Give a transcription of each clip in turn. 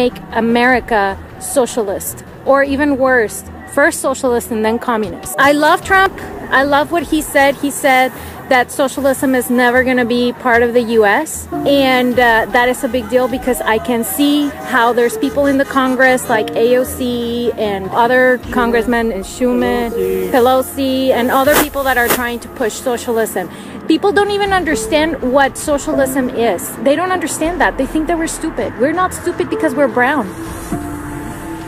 make America socialist, or even worse, first socialist and then communist. I love Trump. I love what he said. He said that socialism is never going to be part of the U.S. And that is a big deal because I can see how there's people in the Congress like AOC and other congressmen and Schumer, Pelosi, and other people that are trying to push socialism. People don't even understand what socialism is. They don't understand that. They think that we're stupid. We're not stupid because we're brown.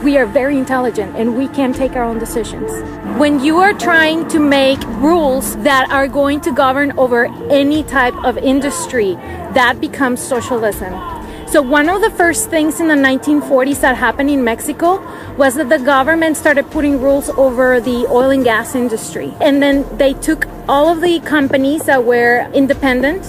We are very intelligent and we can take our own decisions. When you are trying to make rules that are going to govern over any type of industry, that becomes socialism. So one of the first things in the 1940s that happened in Mexico was that the government started putting rules over the oil and gas industry. And then they took all of the companies that were independent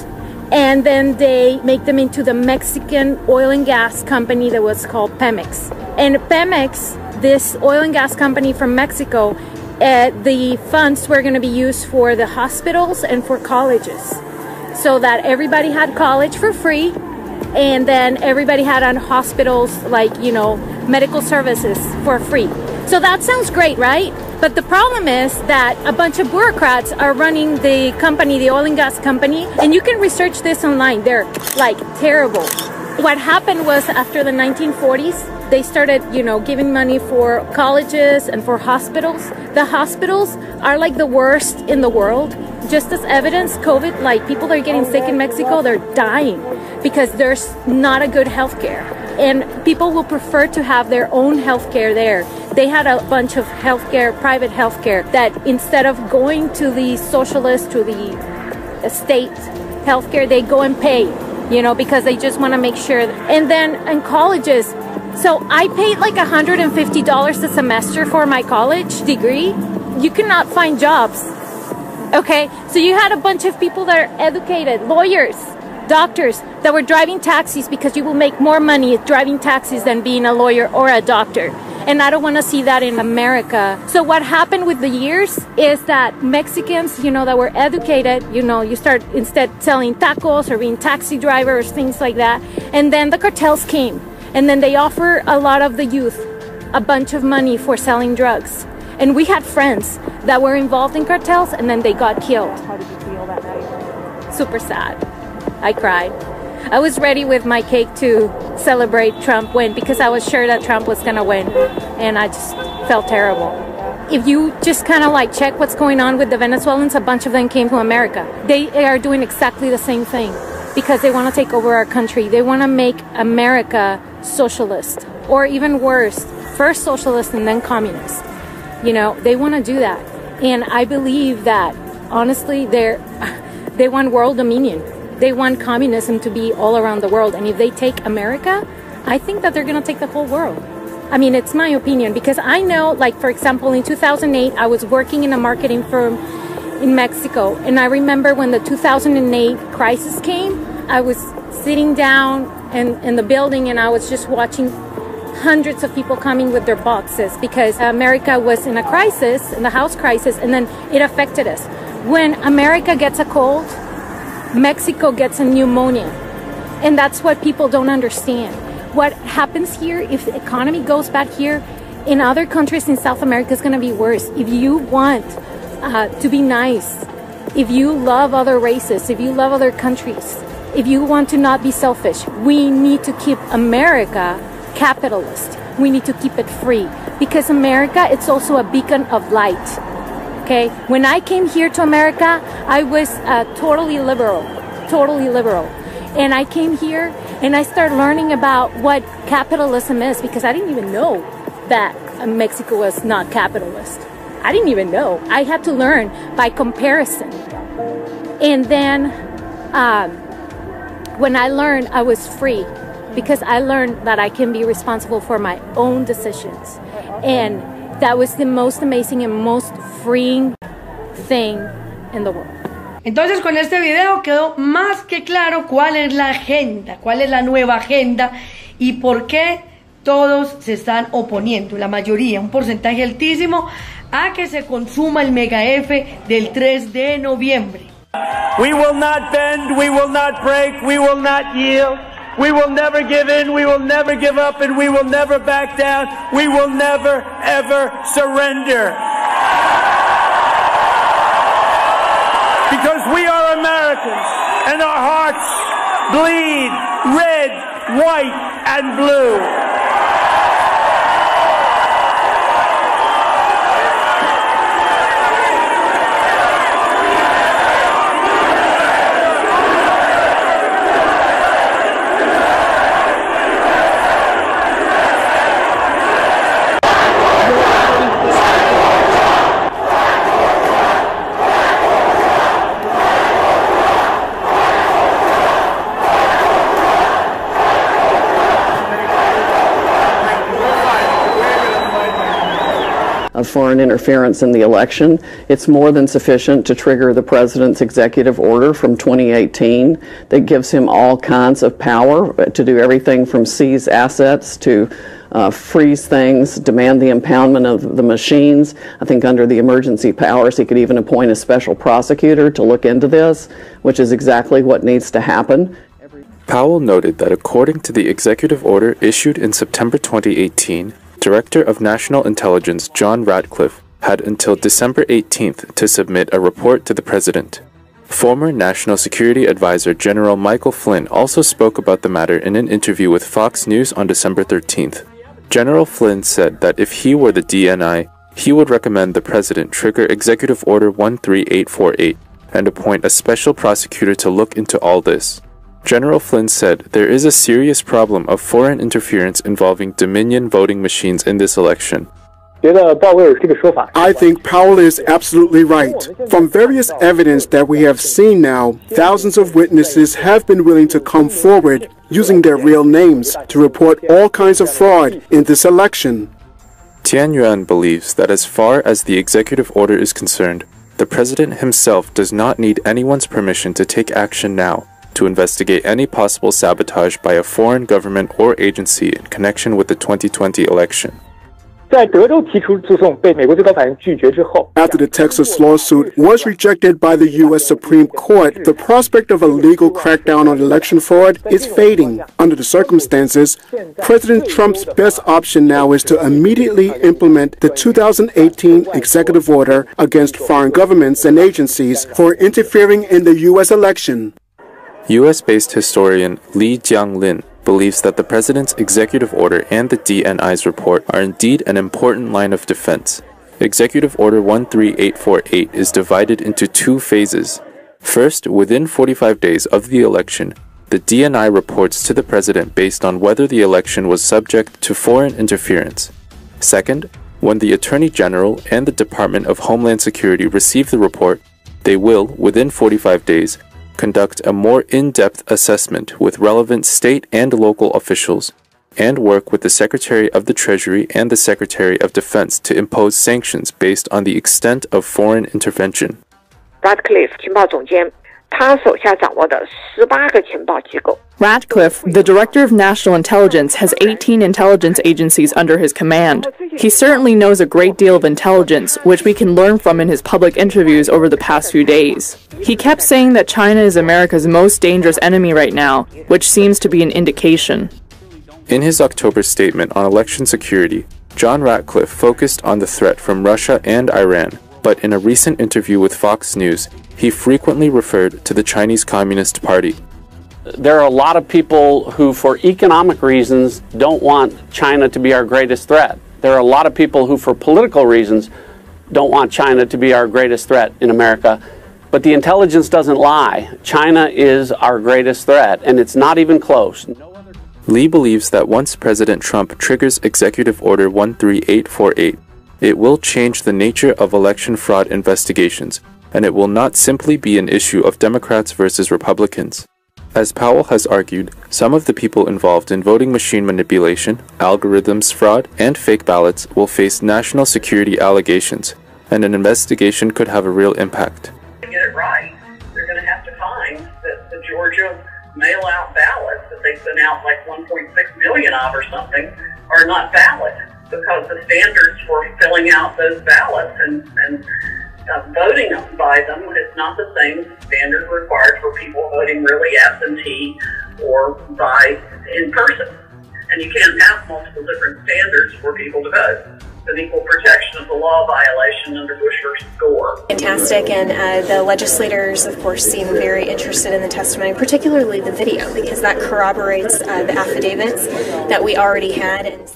and then they make them into the Mexican oil and gas company that was called Pemex. And Pemex, this oil and gas company from Mexico, the funds were going to be used for the hospitals and for colleges, so that everybody had college for free, and then everybody had on hospitals, like, you know, medical services for free. So that sounds great, right? But the problem is that a bunch of bureaucrats are running the company, the oil and gas company, and you can research this online. They're like terrible. What happened was after the 1940s, they started, you know, giving money for colleges and for hospitals. The hospitals are like the worst in the world. Just as evidence, COVID, like people that are getting sick in Mexico, they're dying because there's not a good healthcare. And people will prefer to have their own healthcare there. They had a bunch of healthcare, private healthcare, that instead of going to the socialist, to the state healthcare, they go and pay, you know, because they just want to make sure. And then in colleges, so I paid like $150 a semester for my college degree. You cannot find jobs. Okay, so you had a bunch of people that are educated, lawyers, doctors, that were driving taxis because you will make more money driving taxis than being a lawyer or a doctor. And I don't want to see that in America. So what happened with the years is that Mexicans, you know, that were educated, you know, you start instead selling tacos or being taxi drivers, things like that. And then the cartels came. And then they offer a lot of the youth a bunch of money for selling drugs. And we had friends that were involved in cartels and then they got killed. How did you feel that night? Super sad. I cried. I was ready with my cake to celebrate Trump win because I was sure that Trump was gonna win. And I just felt terrible. If you just kind of like check what's going on with the Venezuelans, a bunch of them came to America. They are doing exactly the same thing because they want to take over our country. They want to make America socialist, or even worse, first socialist and then communist. You know, they want to do that. And I believe that, honestly, they want world dominion. They want communism to be all around the world. And if they take America, I think that they're going to take the whole world. I mean, it's my opinion, because I know, like, for example, in 2008, I was working in a marketing firm in Mexico. And I remember when the 2008 crisis came, I was sitting down in the building and I was just watching hundreds of people coming with their boxes because America was in a crisis, in the house crisis, and then it affected us. When America gets a cold, Mexico gets a pneumonia. And that's what people don't understand. What happens here, if the economy goes bad here, in other countries in South America is going to be worse. If you want to be nice, if you love other races, if you love other countries, if you want to not be selfish, we need to keep America capitalist. We need to keep it free, because America, it's also a beacon of light. Okay, when I came here to America, I was totally liberal. And I came here and I started learning about what capitalism is, because I didn't even know that Mexico was not capitalist. I didn't even know. I had to learn by comparison. And then when I learned, I was free, because I learned that I can be responsible for my own decisions. And that was the most amazing and most freeing thing in the world. Entonces, con este video quedó más que claro cuál es la agenda, cuál es la nueva agenda y por qué todos se están oponiendo, la mayoría, un porcentaje altísimo, a que se consuma el mega F del 3 de noviembre. We will not bend, we will not break, we will not yield. We will never give in, we will never give up, and we will never back down. We will never, ever surrender. Because we are Americans, and our hearts bleed red, white, and blue. Of foreign interference in the election, it's more than sufficient to trigger the president's executive order from 2018 that gives him all kinds of power to do everything from seize assets to freeze things, demand the impoundment of the machines. I think under the emergency powers, he could even appoint a special prosecutor to look into this, which is exactly what needs to happen. Powell noted that according to the executive order issued in September 2018, Director of National Intelligence John Ratcliffe had until December 18th to submit a report to the President. Former National Security Advisor General Michael Flynn also spoke about the matter in an interview with Fox News on December 13th. General Flynn said that if he were the DNI, he would recommend the President trigger Executive Order 13848 and appoint a special prosecutor to look into all this. General Flynn said there is a serious problem of foreign interference involving Dominion voting machines in this election. I think Powell is absolutely right. From various evidence that we have seen now, thousands of witnesses have been willing to come forward using their real names to report all kinds of fraud in this election. Tian Yuan believes that as far as the executive order is concerned, the President himself does not need anyone's permission to take action now to investigate any possible sabotage by a foreign government or agency in connection with the 2020 election. After the Texas lawsuit was rejected by the U.S. Supreme Court, the prospect of a legal crackdown on election fraud is fading. Under the circumstances, President Trump's best option now is to immediately implement the 2018 executive order against foreign governments and agencies for interfering in the U.S. election. U.S.-based historian Li Jianglin believes that the President's executive order and the DNI's report are indeed an important line of defense. Executive Order 13848 is divided into two phases. First, within 45 days of the election, the DNI reports to the President based on whether the election was subject to foreign interference. Second, when the Attorney General and the Department of Homeland Security receive the report, they will, within 45 days, conduct a more in-depth assessment with relevant state and local officials, and work with the Secretary of the Treasury and the Secretary of Defense to impose sanctions based on the extent of foreign intervention. Ratcliffe, 情报总监，他手下掌握的18个情报机构。 Ratcliffe, the Director of National Intelligence, has 18 intelligence agencies under his command. He certainly knows a great deal of intelligence, which we can learn from in his public interviews over the past few days. He kept saying that China is America's most dangerous enemy right now, which seems to be an indication. In his October statement on election security, John Ratcliffe focused on the threat from Russia and Iran, but in a recent interview with Fox News, he frequently referred to the Chinese Communist Party. There are a lot of people who, for economic reasons, don't want China to be our greatest threat. There are a lot of people who, for political reasons, don't want China to be our greatest threat in America. But the intelligence doesn't lie. China is our greatest threat, and it's not even close. Lee believes that once President Trump triggers Executive Order 13848, it will change the nature of election fraud investigations, and it will not simply be an issue of Democrats versus Republicans. As Powell has argued, some of the people involved in voting machine manipulation, algorithms fraud, and fake ballots will face national security allegations, and an investigation could have a real impact. To get it right, they're going to have to find that the Georgia mail-out ballots that they sent out like 1.6 million of or something are not valid, because the standards for filling out those ballots and voting by them is not the same standard required for people voting really absentee or by in person. And you can't have multiple different standards for people to vote. It's an equal protection of the law violation under Bush versus Gore. Fantastic, and the legislators, of course, seem very interested in the testimony, particularly the video, because that corroborates the affidavits that we already had. And